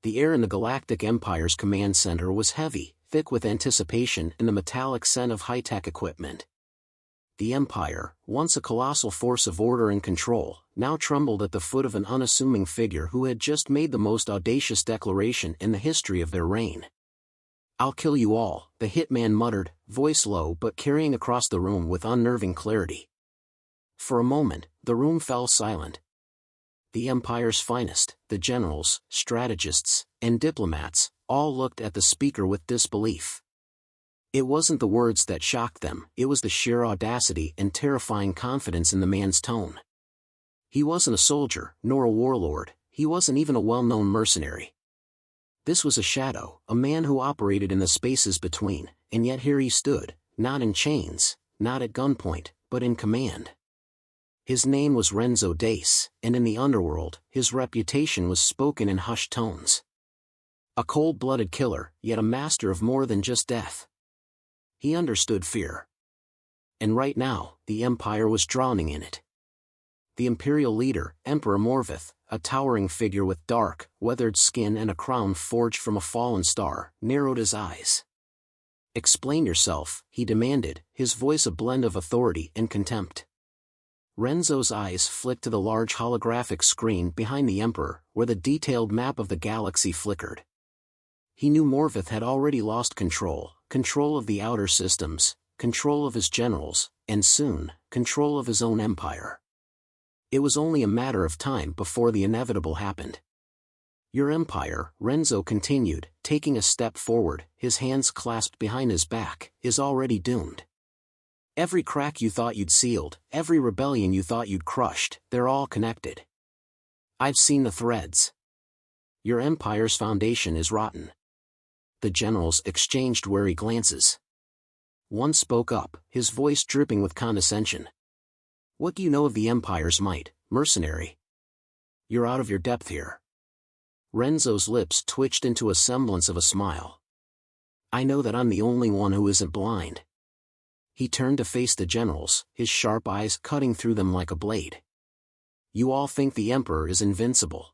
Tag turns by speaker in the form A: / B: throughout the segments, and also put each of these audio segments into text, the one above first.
A: The air in the Galactic Empire's command center was heavy, thick with anticipation and the metallic scent of high-tech equipment. The Empire, once a colossal force of order and control, now trembled at the foot of an unassuming figure who had just made the most audacious declaration in the history of their reign. "I'll kill you all," the Hitman muttered, voice low but carrying across the room with unnerving clarity. For a moment, the room fell silent. The Empire's finest, the generals, strategists, and diplomats, all looked at the speaker with disbelief. It wasn't the words that shocked them, it was the sheer audacity and terrifying confidence in the man's tone. He wasn't a soldier, nor a warlord, he wasn't even a well-known mercenary. This was a shadow, a man who operated in the spaces between, and yet here he stood, not in chains, not at gunpoint, but in command. His name was Renzo Dace, and in the underworld, his reputation was spoken in hushed tones. A cold-blooded killer, yet a master of more than just death. He understood fear. And right now, the Empire was drowning in it. The imperial leader, Emperor Morvith, a towering figure with dark, weathered skin and a crown forged from a fallen star, narrowed his eyes. "Explain yourself," he demanded, his voice a blend of authority and contempt. Renzo's eyes flicked to the large holographic screen behind the Emperor, where the detailed map of the galaxy flickered. He knew Morvith had already lost control of the outer systems, control of his generals, and soon, control of his own empire. It was only a matter of time before the inevitable happened. "Your empire," Renzo continued, taking a step forward, his hands clasped behind his back, "is already doomed. Every crack you thought you'd sealed, every rebellion you thought you'd crushed, they're all connected. I've seen the threads. Your empire's foundation is rotten." The generals exchanged wary glances. One spoke up, his voice dripping with condescension. "What do you know of the Empire's might, mercenary? You're out of your depth here." Renzo's lips twitched into a semblance of a smile. "I know that I'm the only one who isn't blind." He turned to face the generals, his sharp eyes cutting through them like a blade. "You all think the Emperor is invincible.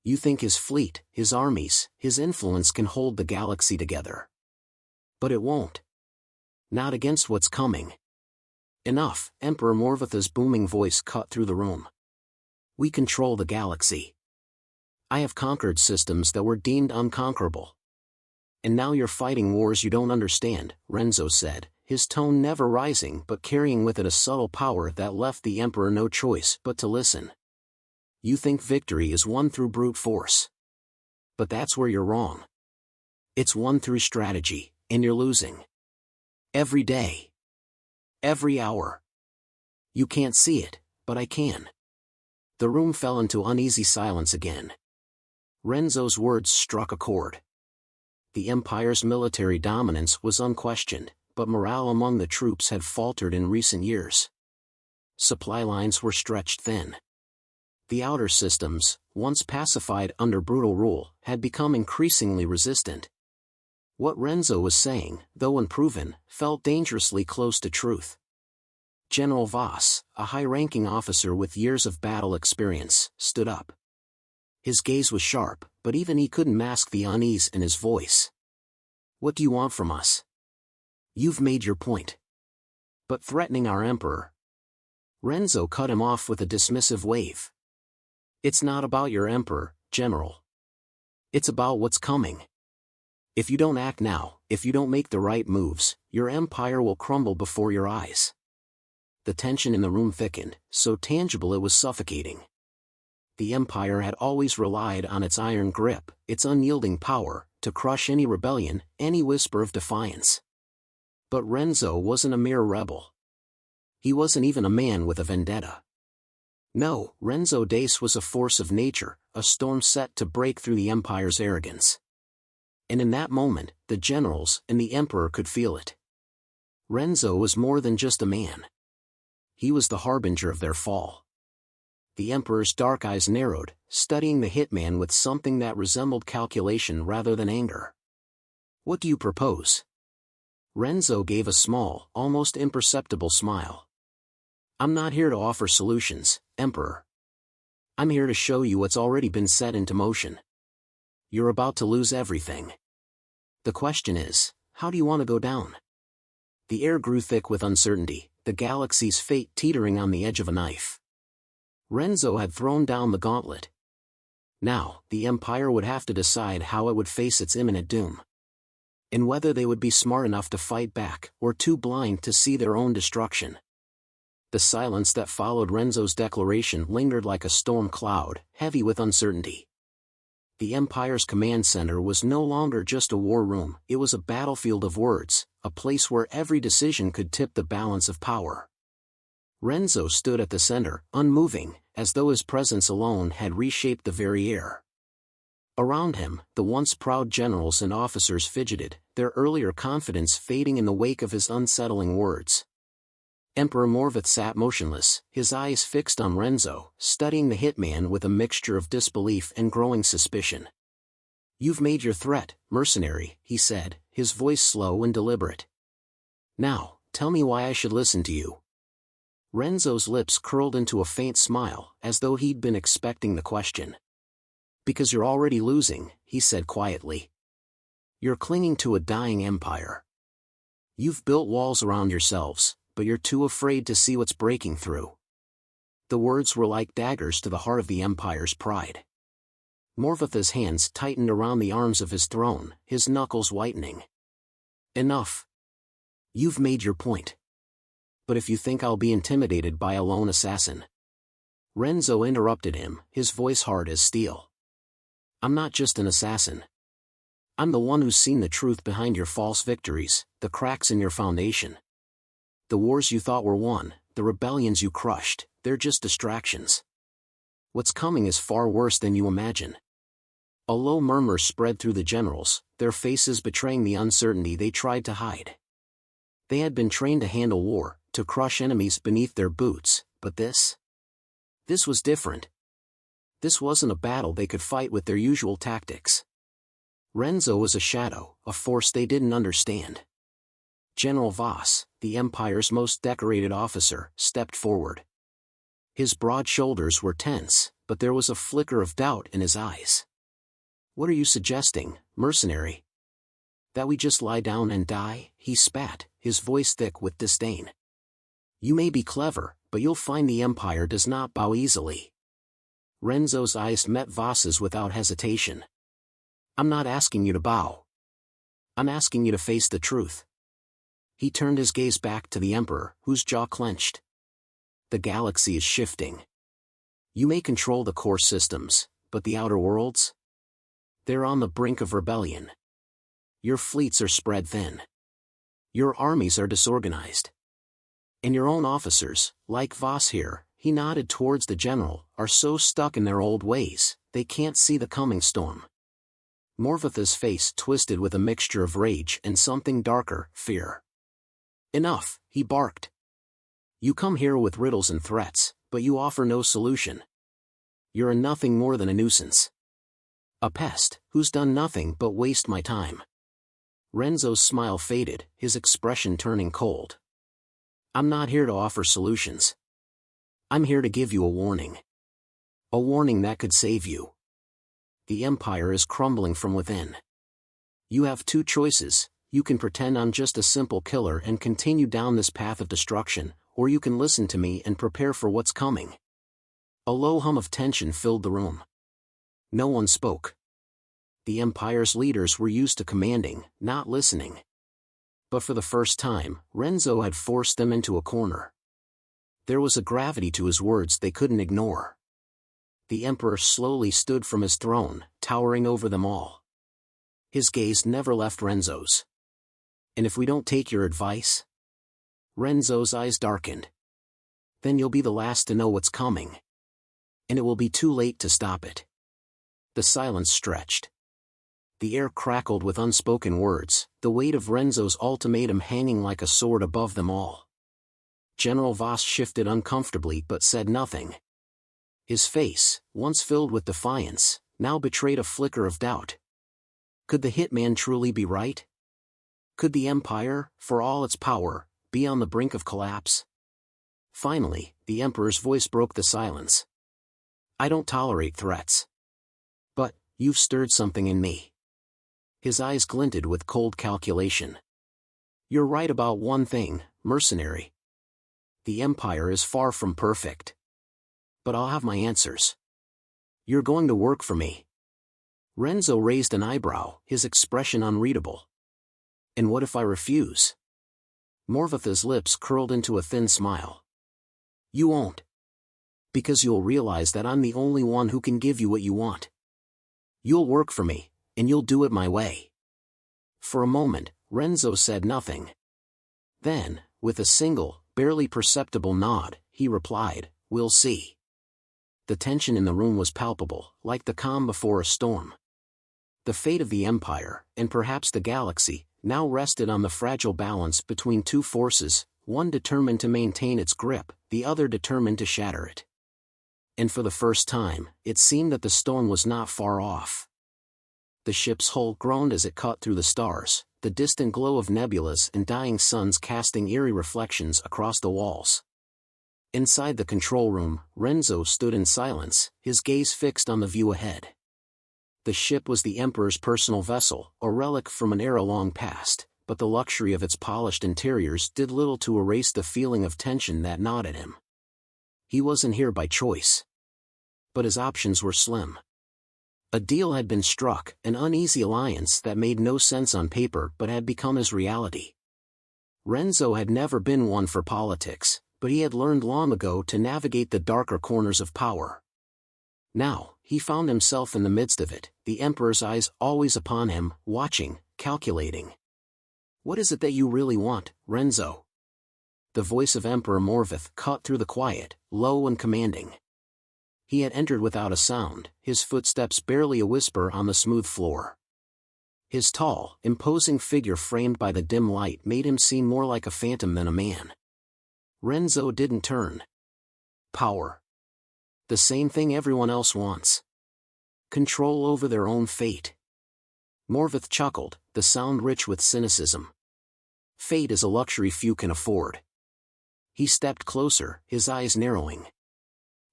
A: You think his fleet, his armies, his influence can hold the galaxy together. But it won't. Not against what's coming." "Enough," Emperor Morvith's booming voice cut through the room. "We control the galaxy. I have conquered systems that were deemed unconquerable. And now you're fighting wars you don't understand," Renzo said, his tone never rising but carrying with it a subtle power that left the Emperor no choice but to listen. "You think victory is won through brute force. But that's where you're wrong. It's won through strategy, and you're losing. Every day. Every hour. You can't see it, but I can." The room fell into uneasy silence again. Renzo's words struck a chord. The Empire's military dominance was unquestioned, but morale among the troops had faltered in recent years. Supply lines were stretched thin. The outer systems, once pacified under brutal rule, had become increasingly resistant. What Renzo was saying, though unproven, felt dangerously close to truth. General Voss, a high-ranking officer with years of battle experience, stood up. His gaze was sharp, but even he couldn't mask the unease in his voice. "What do you want from us? You've made your point. But threatening our emperor..." Renzo cut him off with a dismissive wave. "It's not about your emperor, General. It's about what's coming. If you don't act now, if you don't make the right moves, your empire will crumble before your eyes." The tension in the room thickened, so tangible it was suffocating. The Empire had always relied on its iron grip, its unyielding power, to crush any rebellion, any whisper of defiance. But Renzo wasn't a mere rebel. He wasn't even a man with a vendetta. No, Renzo Dace was a force of nature, a storm set to break through the Empire's arrogance. And in that moment, the generals and the Emperor could feel it. Renzo was more than just a man. He was the harbinger of their fall. The Emperor's dark eyes narrowed, studying the Hitman with something that resembled calculation rather than anger. "What do you propose?" Renzo gave a small, almost imperceptible smile. "I'm not here to offer solutions, Emperor. I'm here to show you what's already been set into motion." You're about to lose everything. The question is, how do you want to go down? The air grew thick with uncertainty, the galaxy's fate teetering on the edge of a knife. Renzo had thrown down the gauntlet. Now, the Empire would have to decide how it would face its imminent doom. And whether they would be smart enough to fight back, or too blind to see their own destruction. The silence that followed Renzo's declaration lingered like a storm cloud, heavy with uncertainty. The Empire's command center was no longer just a war room, it was a battlefield of words, a place where every decision could tip the balance of power. Renzo stood at the center, unmoving, as though his presence alone had reshaped the very air. Around him, the once proud generals and officers fidgeted, their earlier confidence fading in the wake of his unsettling words. Emperor Morvath sat motionless, his eyes fixed on Renzo, studying the Hitman with a mixture of disbelief and growing suspicion. "You've made your threat, mercenary," he said, his voice slow and deliberate. "Now, tell me why I should listen to you." Renzo's lips curled into a faint smile, as though he'd been expecting the question. "Because you're already losing," he said quietly. "You're clinging to a dying empire. You've built walls around yourselves, but you're too afraid to see what's breaking through." The words were like daggers to the heart of the Empire's pride. Morvath's hands tightened around the arms of his throne, his knuckles whitening. "Enough. You've made your point. But if you think I'll be intimidated by a lone assassin..." Renzo interrupted him, his voice hard as steel. "I'm not just an assassin. I'm the one who's seen the truth behind your false victories, the cracks in your foundation. The wars you thought were won, the rebellions you crushed, they're just distractions. What's coming is far worse than you imagine." A low murmur spread through the generals, their faces betraying the uncertainty they tried to hide. They had been trained to handle war, to crush enemies beneath their boots, but this was different. This wasn't a battle they could fight with their usual tactics. Renzo was a shadow, a force they didn't understand. General Voss, the Empire's most decorated officer, stepped forward. His broad shoulders were tense, but there was a flicker of doubt in his eyes. "What are you suggesting, mercenary? That we just lie down and die?" he spat, his voice thick with disdain. "You may be clever, but you'll find the Empire does not bow easily." Renzo's eyes met Voss's without hesitation. "I'm not asking you to bow. I'm asking you to face the truth." He turned his gaze back to the Emperor, whose jaw clenched. "The galaxy is shifting. You may control the core systems, but the outer worlds? They're on the brink of rebellion. Your fleets are spread thin. Your armies are disorganized. And your own officers, like Voss here," he nodded towards the general, "are so stuck in their old ways, they can't see the coming storm." Morvath's face twisted with a mixture of rage and something darker, fear. "Enough," he barked. "You come here with riddles and threats, but you offer no solution. You're nothing more than a nuisance. A pest, who's done nothing but waste my time." Renzo's smile faded, his expression turning cold. "I'm not here to offer solutions. I'm here to give you a warning. A warning that could save you. The Empire is crumbling from within. You have two choices: you can pretend I'm just a simple killer and continue down this path of destruction, or you can listen to me and prepare for what's coming." A low hum of tension filled the room. No one spoke. The Empire's leaders were used to commanding, not listening. But for the first time, Renzo had forced them into a corner. There was a gravity to his words they couldn't ignore. The Emperor slowly stood from his throne, towering over them all. His gaze never left Renzo's. "And if we don't take your advice?" Renzo's eyes darkened. "Then you'll be the last to know what's coming. And it will be too late to stop it." The silence stretched. The air crackled with unspoken words, the weight of Renzo's ultimatum hanging like a sword above them all. General Voss shifted uncomfortably but said nothing. His face, once filled with defiance, now betrayed a flicker of doubt. Could the Hitman truly be right? Could the Empire, for all its power, be on the brink of collapse? Finally, the Emperor's voice broke the silence. "I don't tolerate threats. But, You've stirred something in me. His eyes glinted with cold calculation. You're right about one thing, mercenary. The Empire is far from perfect. But I'll have my answers. You're going to work for me. Renzo raised an eyebrow, his expression unreadable. And what if I refuse? Morvatha's lips curled into a thin smile. You won't. Because you'll realize that I'm the only one who can give you what you want. You'll work for me, and you'll do it my way. For a moment, Renzo said nothing. Then, with a single, barely perceptible nod, he replied, We'll see. The tension in the room was palpable, like the calm before a storm. The fate of the Empire, and perhaps the galaxy, now rested on the fragile balance between two forces, one determined to maintain its grip, the other determined to shatter it. And for the first time, it seemed that the storm was not far off. The ship's hull groaned as it cut through the stars, the distant glow of nebulas and dying suns casting eerie reflections across the walls. Inside the control room, Renzo stood in silence, his gaze fixed on the view ahead. The ship was the Emperor's personal vessel, a relic from an era long past, but the luxury of its polished interiors did little to erase the feeling of tension that gnawed at him. He wasn't here by choice. But his options were slim. A deal had been struck, an uneasy alliance that made no sense on paper but had become his reality. Renzo had never been one for politics, but he had learned long ago to navigate the darker corners of power. Now, he found himself in the midst of it, the Emperor's eyes always upon him, watching, calculating. What is it that you really want, Renzo? The voice of Emperor Morvath cut through the quiet, low and commanding. He had entered without a sound, his footsteps barely a whisper on the smooth floor. His tall, imposing figure framed by the dim light made him seem more like a phantom than a man. Renzo didn't turn. Power. The same thing everyone else wants. Control over their own fate. Morvath chuckled, the sound rich with cynicism. Fate is a luxury few can afford. He stepped closer, his eyes narrowing.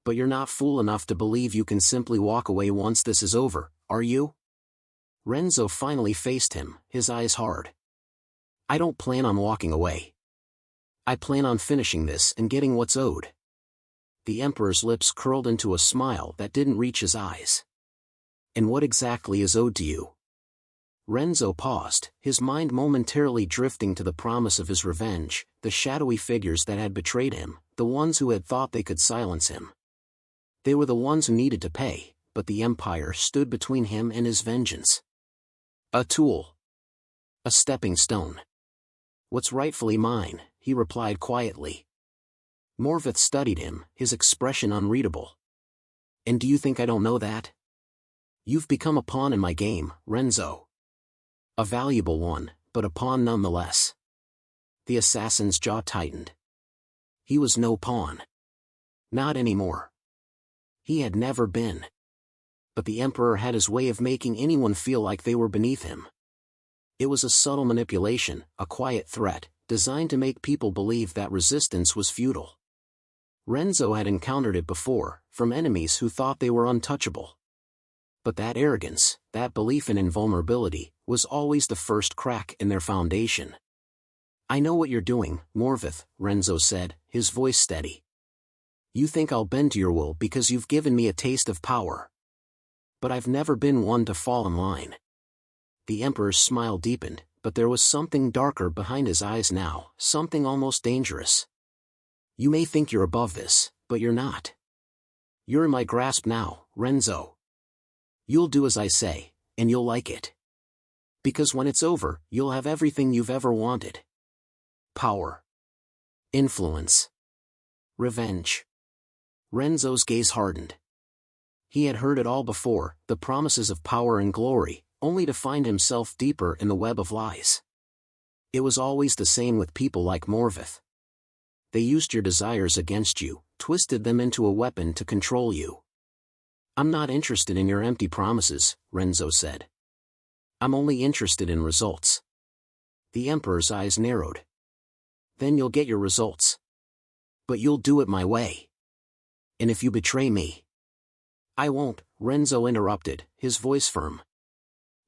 A: But you're not fool enough to believe you can simply walk away once this is over, are you? Renzo finally faced him, his eyes hard. I don't plan on walking away. I plan on finishing this and getting what's owed. The Emperor's lips curled into a smile that didn't reach his eyes. And what exactly is owed to you? Renzo paused, his mind momentarily drifting to the promise of his revenge, the shadowy figures that had betrayed him, the ones who had thought they could silence him. They were the ones who needed to pay, but the Empire stood between him and his vengeance. A tool. A stepping stone. What's rightfully mine, he replied quietly. Morvath studied him, his expression unreadable. And do you think I don't know that? You've become a pawn in my game, Renzo. A valuable one, but a pawn nonetheless. The assassin's jaw tightened. He was no pawn. Not anymore. He had never been. But the Emperor had his way of making anyone feel like they were beneath him. It was a subtle manipulation, a quiet threat, designed to make people believe that resistance was futile. Renzo had encountered it before, from enemies who thought they were untouchable. But that arrogance, that belief in invulnerability, was always the first crack in their foundation. I know what you're doing, Morvath, Renzo said, his voice steady. You think I'll bend to your will because you've given me a taste of power. But I've never been one to fall in line. The Emperor's smile deepened, but there was something darker behind his eyes now, something almost dangerous. You may think you're above this, but you're not. You're in my grasp now, Renzo. You'll do as I say, and you'll like it. Because when it's over, you'll have everything you've ever wanted. Power. Influence. Revenge. Renzo's gaze hardened. He had heard it all before, the promises of power and glory, only to find himself deeper in the web of lies. It was always the same with people like Morvath. They used your desires against you, twisted them into a weapon to control you. I'm not interested in your empty promises, Renzo said. I'm only interested in results. The Emperor's eyes narrowed. Then you'll get your results. But you'll do it my way. And if you betray me... I won't, Renzo interrupted, his voice firm.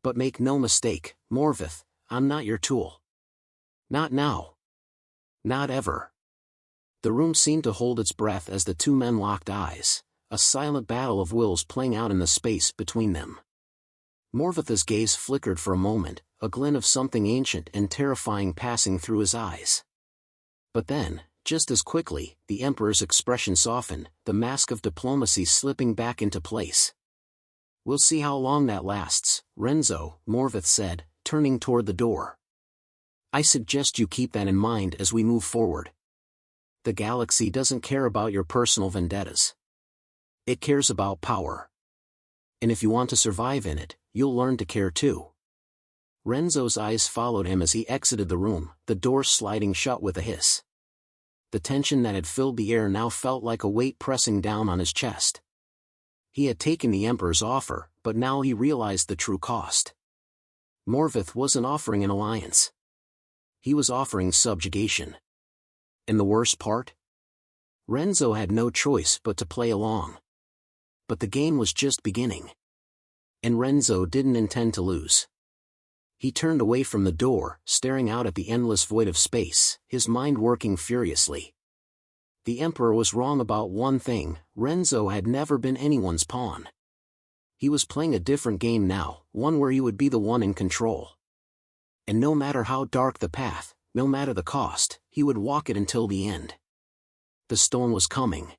A: But make no mistake, Morvith, I'm not your tool. Not now. Not ever. The room seemed to hold its breath as the two men locked eyes, a silent battle of wills playing out in the space between them. Morvith's gaze flickered for a moment, a glint of something ancient and terrifying passing through his eyes. But then, just as quickly, the Emperor's expression softened, the mask of diplomacy slipping back into place. We'll see how long that lasts, Renzo, Morvith said, turning toward the door. I suggest you keep that in mind as we move forward. The galaxy doesn't care about your personal vendettas. It cares about power. And if you want to survive in it, you'll learn to care too. Renzo's eyes followed him as he exited the room, the door sliding shut with a hiss. The tension that had filled the air now felt like a weight pressing down on his chest. He had taken the Emperor's offer, but now he realized the true cost. Morvith wasn't offering an alliance. He was offering subjugation. And the worst part? Renzo had no choice but to play along. But the game was just beginning. And Renzo didn't intend to lose. He turned away from the door, staring out at the endless void of space, his mind working furiously. The Emperor was wrong about one thing: Renzo had never been anyone's pawn. He was playing a different game now, one where he would be the one in control. And no matter how dark the path, no matter the cost, he would walk it until the end. The storm was coming.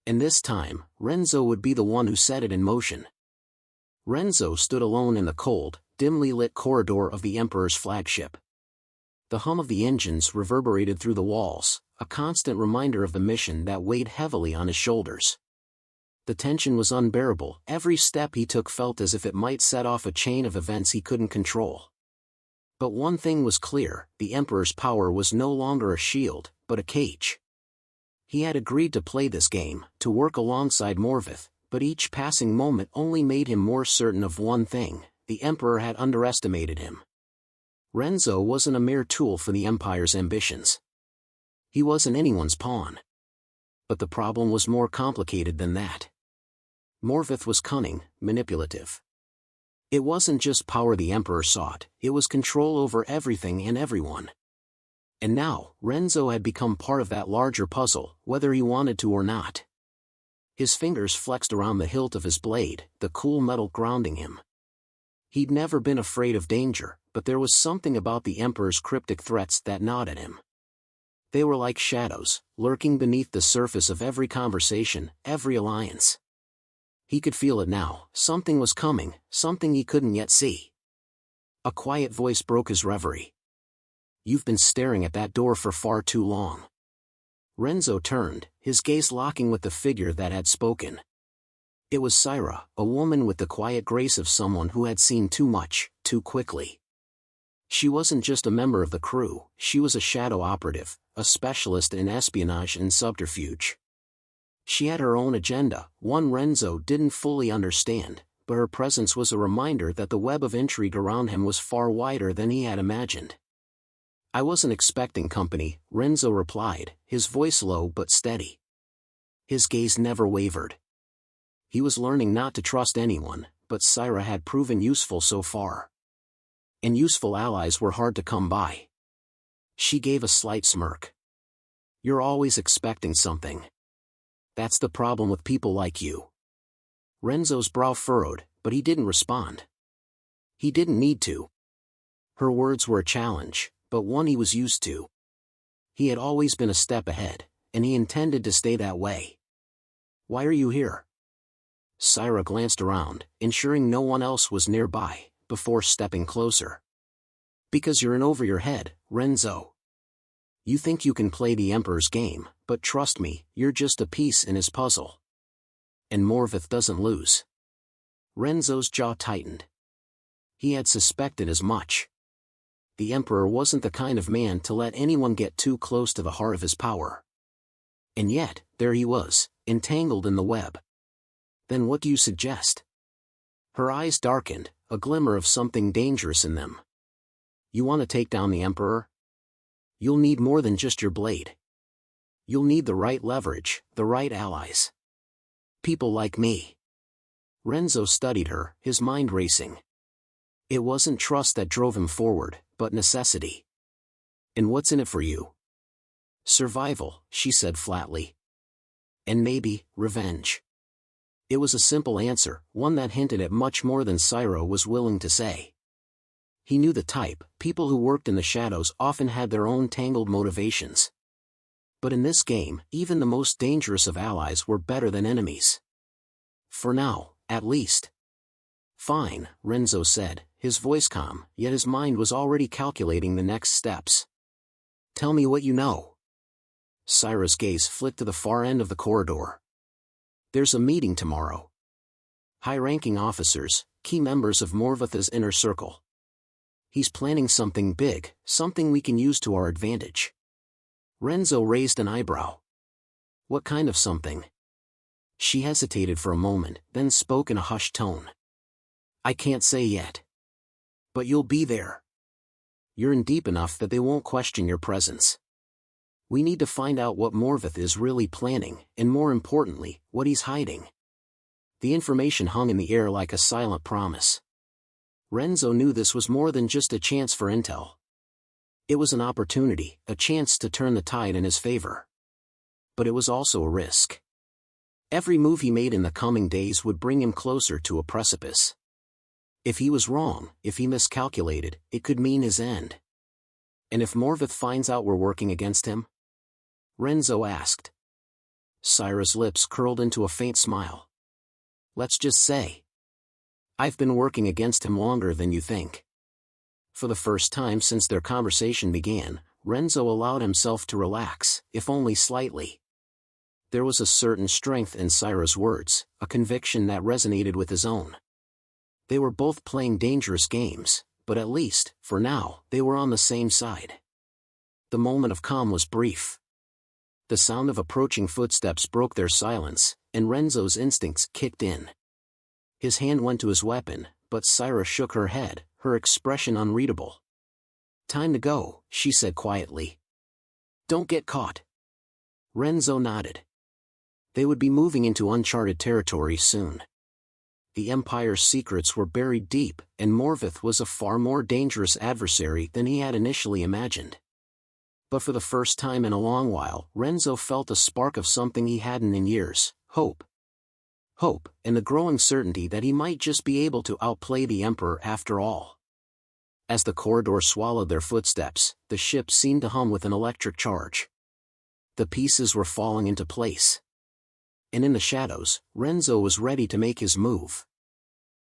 A: And this time, Renzo would be the one who set it in motion. Renzo stood alone in the cold, dimly lit corridor of the Emperor's flagship. The hum of the engines reverberated through the walls, a constant reminder of the mission that weighed heavily on his shoulders. The tension was unbearable, every step he took felt as if it might set off a chain of events he couldn't control. But one thing was clear: the Emperor's power was no longer a shield, but a cage. He had agreed to play this game, to work alongside Morvith, but each passing moment only made him more certain of one thing: the Emperor had underestimated him. Renzo wasn't a mere tool for the Empire's ambitions. He wasn't anyone's pawn. But the problem was more complicated than that. Morvith was cunning, manipulative. It wasn't just power the Emperor sought, it was control over everything and everyone. And now, Renzo had become part of that larger puzzle, whether he wanted to or not. His fingers flexed around the hilt of his blade, the cool metal grounding him. He'd never been afraid of danger, but there was something about the Emperor's cryptic threats that gnawed at him. They were like shadows, lurking beneath the surface of every conversation, every alliance. He could feel it now: something was coming, something he couldn't yet see. A quiet voice broke his reverie. You've been staring at that door for far too long. Renzo turned, his gaze locking with the figure that had spoken. It was Syra, a woman with the quiet grace of someone who had seen too much, too quickly. She wasn't just a member of the crew, she was a shadow operative, a specialist in espionage and subterfuge. She had her own agenda, one Renzo didn't fully understand, but her presence was a reminder that the web of intrigue around him was far wider than he had imagined. I wasn't expecting company, Renzo replied, his voice low but steady. His gaze never wavered. He was learning not to trust anyone, but Syra had proven useful so far. And useful allies were hard to come by. She gave a slight smirk. You're always expecting something. That's the problem with people like you. Renzo's brow furrowed, but he didn't respond. He didn't need to. Her words were a challenge, but one he was used to. He had always been a step ahead, and he intended to stay that way. Why are you here? Syra glanced around, ensuring no one else was nearby, before stepping closer. Because you're in over your head, Renzo. You think you can play the Emperor's game, but trust me, you're just a piece in his puzzle. And Morvith doesn't lose. Renzo's jaw tightened. He had suspected as much. The Emperor wasn't the kind of man to let anyone get too close to the heart of his power. And yet, there he was, entangled in the web. Then what do you suggest? Her eyes darkened, a glimmer of something dangerous in them. You want to take down the Emperor? You'll need more than just your blade. You'll need the right leverage, the right allies. People like me. Renzo studied her, his mind racing. It wasn't trust that drove him forward, but necessity. And what's in it for you? Survival, she said flatly. And maybe, revenge. It was a simple answer, one that hinted at much more than Syro was willing to say. He knew the type. People who worked in the shadows often had their own tangled motivations. But in this game, even the most dangerous of allies were better than enemies. For now, at least. Fine, Renzo said, his voice calm, yet his mind was already calculating the next steps. Tell me what you know. Syra's gaze flicked to the far end of the corridor. There's a meeting tomorrow. High-ranking officers, key members of Morvatha's inner circle. He's planning something big, something we can use to our advantage. Renzo raised an eyebrow. What kind of something? She hesitated for a moment, then spoke in a hushed tone. I can't say yet. But you'll be there. You're in deep enough that they won't question your presence. We need to find out what Morvath is really planning, and more importantly, what he's hiding. The information hung in the air like a silent promise. Renzo knew this was more than just a chance for intel. It was an opportunity, a chance to turn the tide in his favor. But it was also a risk. Every move he made in the coming days would bring him closer to a precipice. If he was wrong, if he miscalculated, it could mean his end. And if Morvath finds out we're working against him? Renzo asked. Syra's lips curled into a faint smile. Let's just say. I've been working against him longer than you think. For the first time since their conversation began, Renzo allowed himself to relax, if only slightly. There was a certain strength in Syra's words, a conviction that resonated with his own. They were both playing dangerous games, but at least, for now, they were on the same side. The moment of calm was brief. The sound of approaching footsteps broke their silence, and Renzo's instincts kicked in. His hand went to his weapon, but Syra shook her head, her expression unreadable. Time to go, she said quietly. Don't get caught. Renzo nodded. They would be moving into uncharted territory soon. The Empire's secrets were buried deep, and Morvath was a far more dangerous adversary than he had initially imagined. But for the first time in a long while, Renzo felt a spark of something he hadn't in years, hope. Hope, and the growing certainty that he might just be able to outplay the Emperor after all. As the corridor swallowed their footsteps, the ship seemed to hum with an electric charge. The pieces were falling into place. And in the shadows, Renzo was ready to make his move.